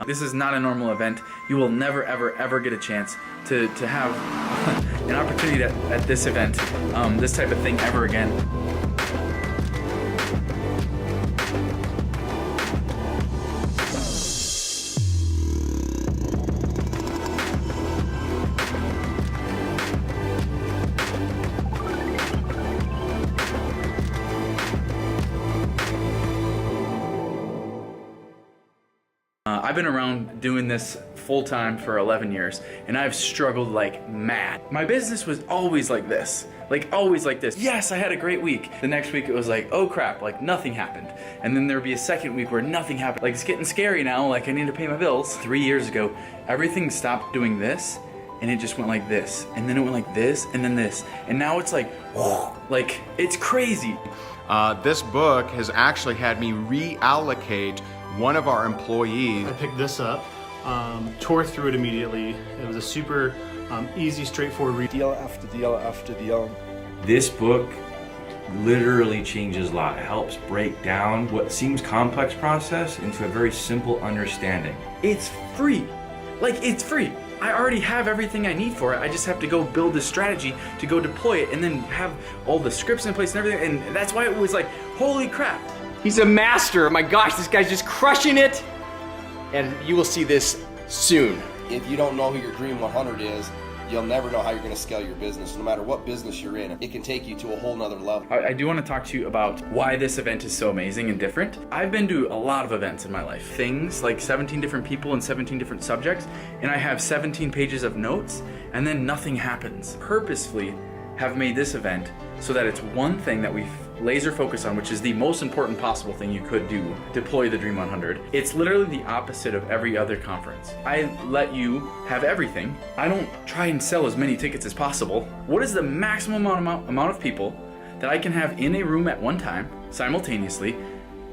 This is not a normal event. You will never, ever, ever get a chance to have an opportunity at this event, this type of thing ever again. I've been around doing this full-time for 11 years, and I've struggled like mad. My business was always like this. Like, always like this. Yes, I had a great week. The next week it was like, oh crap, like nothing happened. And then there would be a second week where nothing happened. Like, it's getting scary now, like I need to pay my bills. 3 years ago, everything stopped doing this, and it just went like this. And then it went like this, and then this. And now it's like, whoa, like, it's crazy. This book has actually had me reallocate one of our employees. I picked this up, tore through it immediately. It was a super easy, straightforward read. Deal after deal after deal. This book literally changes a lot. It helps break down what seems complex process into a very simple understanding. It's free. Like, it's free. I already have everything I need for it. I just have to go build a strategy to go deploy it and then have all the scripts in place and everything. And that's why it was like, holy crap. He's a master. My gosh, this guy's just crushing it. And you will see this soon. If you don't know who your Dream 100 is, you'll never know how you're going to scale your business. No matter what business you're in, it can take you to a whole nother level. I do want to talk to you about why this event is so amazing and different. I've been to a lot of events in my life. Things like 17 different people and 17 different subjects, and I have 17 pages of notes, and then nothing happens. Purposefully have made this event so that it's one thing that we laser focus on, which is the most important possible thing you could do, deploy the Dream 100. It's literally the opposite of every other conference. I let you have everything. I don't try and sell as many tickets as possible. What is the maximum amount of people that I can have in a room at one time, simultaneously,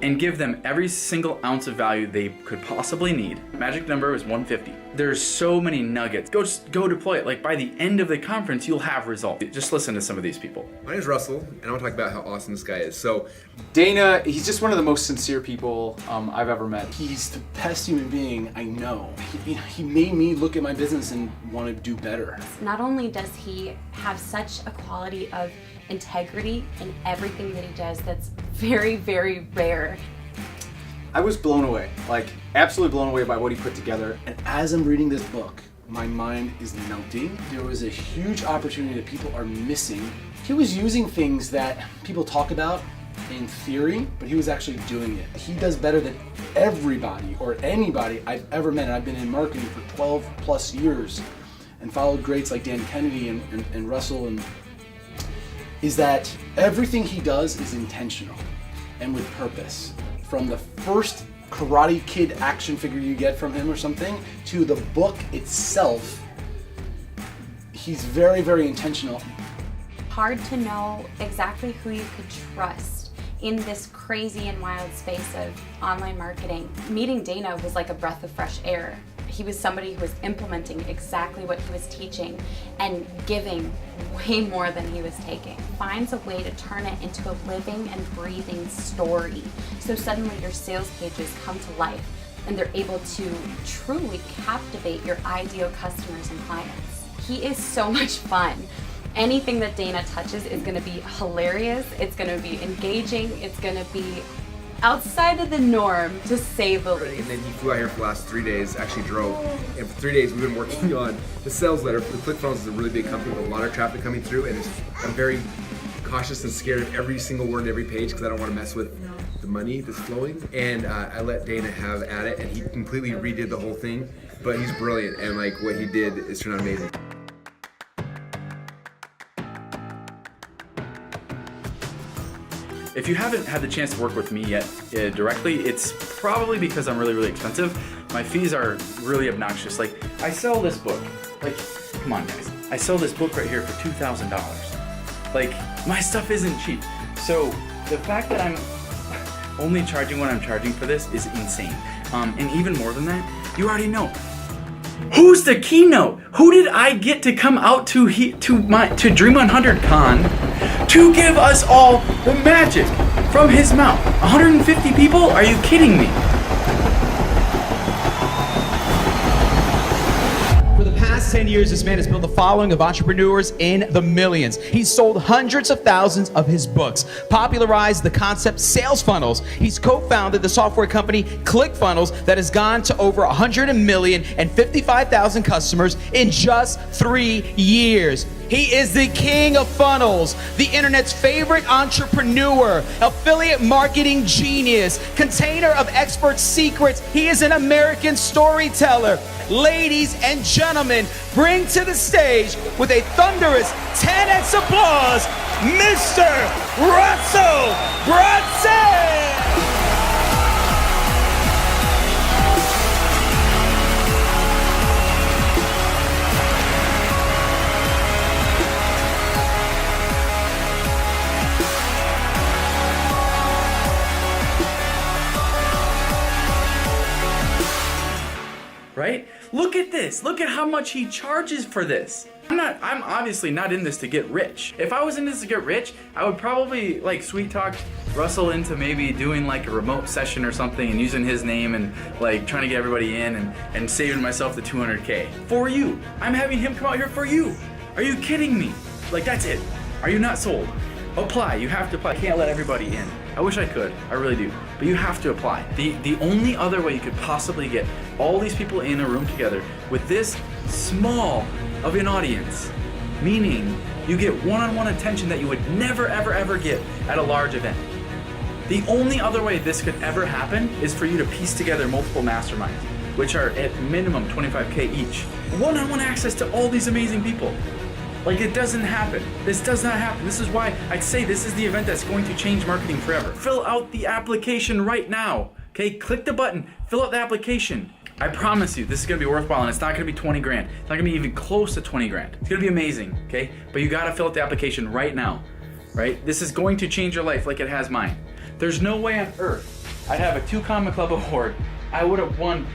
and give them every single ounce of value they could possibly need? Magic number is 150. There's so many nuggets. Go deploy it. Like, by the end of the conference, you'll have results. Just listen to some of these people. My name's Russell, and I want to talk about how awesome this guy is. So, Dana, he's just one of the most sincere people I've ever met. He's the best human being I know. He made me look at my business and want to do better. Not only does he have such a quality of integrity in everything that he does that's very, very rare. I was blown away, like absolutely blown away by what he put together. And as I'm reading this book, my mind is melting. There was a huge opportunity that people are missing. He was using things that people talk about in theory, but he was actually doing it. He does better than everybody or anybody I've ever met. And I've been in marketing for 12 plus years and followed greats like Dan Kennedy and Russell, and is that everything he does is intentional and with purpose. From the first Karate Kid action figure you get from him or something, to the book itself, he's very, very intentional. Hard to know exactly who you could trust in this crazy and wild space of online marketing. Meeting Dana was like a breath of fresh air. He was somebody who was implementing exactly what he was teaching and giving way more than he was taking. Finds a way to turn it into a living and breathing story. So suddenly your sales pages come to life and they're able to truly captivate your ideal customers and clients. He is so much fun. Anything that Dana touches is gonna be hilarious, it's gonna be engaging, it's gonna be outside of the norm, to say the least. and then he flew out here for the last 3 days, actually drove. And for 3 days we've been working on the sales letter. ClickFunnels is a really big company with a lot of traffic coming through, and I'm very cautious and scared of every single word in every page because I don't want to mess with the money that's flowing. And I let Dana have at it, and he completely redid the whole thing. But he's brilliant, and like what he did is turned out amazing. If you haven't had the chance to work with me yet directly, it's probably because I'm really, really expensive. My fees are really obnoxious. Like, I sell this book. Like, come on guys. I sell this book right here for $2,000. Like, my stuff isn't cheap. So the fact that I'm only charging what I'm charging for this is insane. And even more than that, you already know. Who's the keynote? Who did I get to come out to Dream 100 Con to give us all the magic from his mouth? 150 people? Are you kidding me? 10 years, this man has built a following of entrepreneurs in the millions. He's sold hundreds of thousands of his books, popularized the concept sales funnels. He's co-founded the software company ClickFunnels that has gone to over 100,055,000 customers in just 3 years. He is the king of funnels, the internet's favorite entrepreneur, affiliate marketing genius, container of expert secrets. He is an American storyteller. Ladies and gentlemen, bring to the stage with a thunderous 10x applause, Mr. Russell Brunson! Right? Look at this. Look at how much he charges for this. I'm obviously not in this to get rich. If I was in this to get rich, I would probably like sweet talk Russell into maybe doing like a remote session or something and using his name and like trying to get everybody in and saving myself the 200K. For you. I'm having him come out here for you. Are you kidding me? Like, that's it. Are you not sold? Apply. You have to apply. I can't let everybody in. I wish I could. I really do. But you have to apply. The only other way you could possibly get all these people in a room together with this small of an audience, meaning you get one-on-one attention that you would never, ever, ever get at a large event. The only other way this could ever happen is for you to piece together multiple masterminds, which are at minimum 25K each. One-on-one access to all these amazing people. Like, it doesn't happen. This does not happen. This is why I'd say this is the event that's going to change marketing forever. Fill out the application right now. Okay, click the button, fill out the application. I promise you, this is gonna be worthwhile, and it's not gonna be 20 grand. It's not gonna be even close to 20 grand. It's gonna be amazing, okay? But you gotta fill out the application right now, right? This is going to change your life like it has mine. There's no way on earth I'd have a 2 Comma Club award. I would have won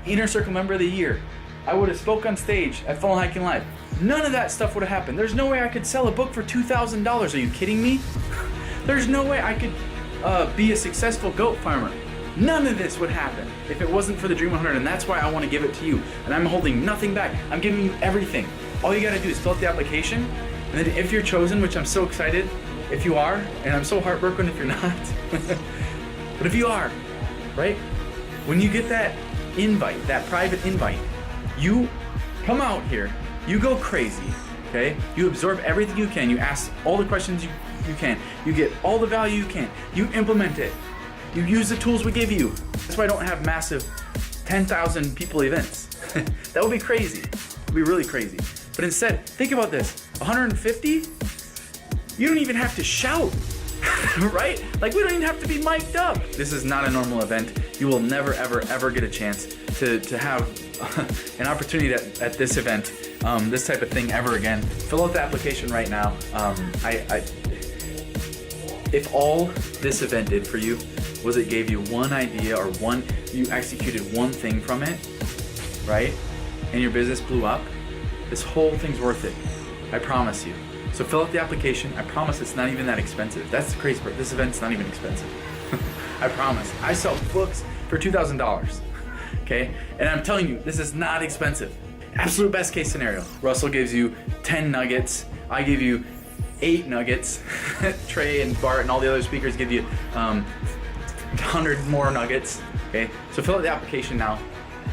Inner Circle Member of the Year. I would have spoke on stage at Full Hiking Live. None of that stuff would have happened. There's no way I could sell a book for $2,000. Are you kidding me? There's no way I could be a successful goat farmer. None of this would happen if it wasn't for the Dream 100, and that's why I want to give it to you. And I'm holding nothing back. I'm giving you everything. All you gotta do is fill out the application, and then if you're chosen, which I'm so excited if you are, and I'm so heartbroken if you're not, but if you are, right? When you get that invite, that private invite, you come out here, you go crazy, okay? You absorb everything you can, you ask all the questions you can, you get all the value you can, you implement it, you use the tools we give you. That's why I don't have massive 10,000 people events. That would be crazy. It would be really crazy. But instead, think about this, 150? You don't even have to shout, right? Like, we don't even have to be mic'd up. This is not a normal event. You will never, ever, ever get a chance to have an opportunity at this event, this type of thing ever again. Fill out the application right now. If all this event did for you was it gave you one idea or you executed one thing from it, right? And your business blew up, this whole thing's worth it. I promise you. So fill out the application. I promise it's not even that expensive. That's the crazy part. This event's not even expensive. I promise. I sell books for $2,000. Okay? And I'm telling you, this is not expensive. Absolute best case scenario. Russell gives you 10 nuggets. I give you 8 nuggets. Trey and Bart and all the other speakers give you 100 more nuggets. Okay? So fill out the application now.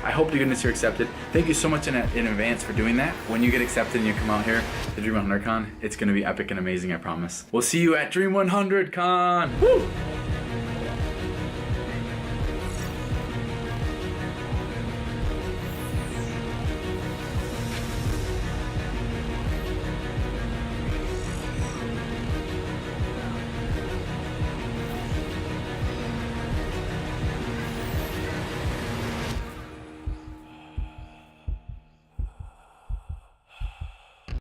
I hope to goodness you're accepted. Thank you so much in advance for doing that. When you get accepted and you come out here to Dream 100 Con, it's going to be epic and amazing, I promise. We'll see you at Dream 100 Con. Woo!